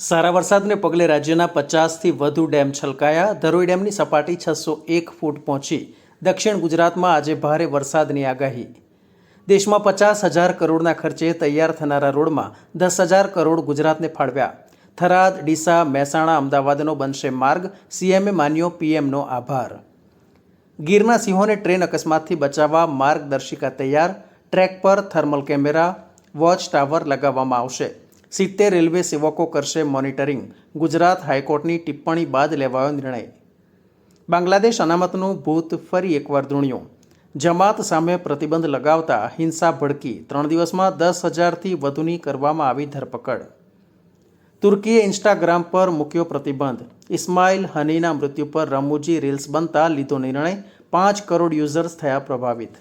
સારા વરસાદને પગલે રાજ્યના 50થી વધુ ડેમ છલકાયા. ધરોઈ ડેમની સપાટી 601 ફૂટ પહોંચી. દક્ષિણ ગુજરાતમાં આજે ભારે વરસાદની આગાહી. દેશમાં 50,000 કરોડના ખર્ચે તૈયાર થનારા રોડમાં 10,000 કરોડ ગુજરાતને ફાળવ્યા. થરાદ, ડીસા, મહેસાણા, અમદાવાદનો બનશે માર્ગ. સીએમએ માન્યો પીએમનો આભાર. ગીરના સિંહોને ટ્રેન અકસ્માતથી બચાવવા માર્ગદર્શિકા તૈયાર. ટ્રેક પર થર્મલ કેમેરા, વોચ ટાવર લગાવવામાં આવશે. 70 રેલવે સેવકો કરશે મોનિટરિંગ. ગુજરાત હાઈકોર્ટની ટિપ્પણી બાદ લેવાયો નિર્ણય. બાંગ્લાદેશ અનામતનું ભૂત ફરી એકવાર ધૂણ્યું. જમાત સામે પ્રતિબંધ લગાવતા હિંસા ભડકી. 3 દિવસમાં 10,000થી વધુની કરવામાં આવી ધરપકડ. તુર્કીએ ઇન્સ્ટાગ્રામ પર મૂક્યો પ્રતિબંધ. ઇસ્માઇલ હનીના મૃત્યુ પર રમૂજી રીલ્સ બનતા લીધો નિર્ણય. 5 કરોડ યુઝર્સ થયા પ્રભાવિત.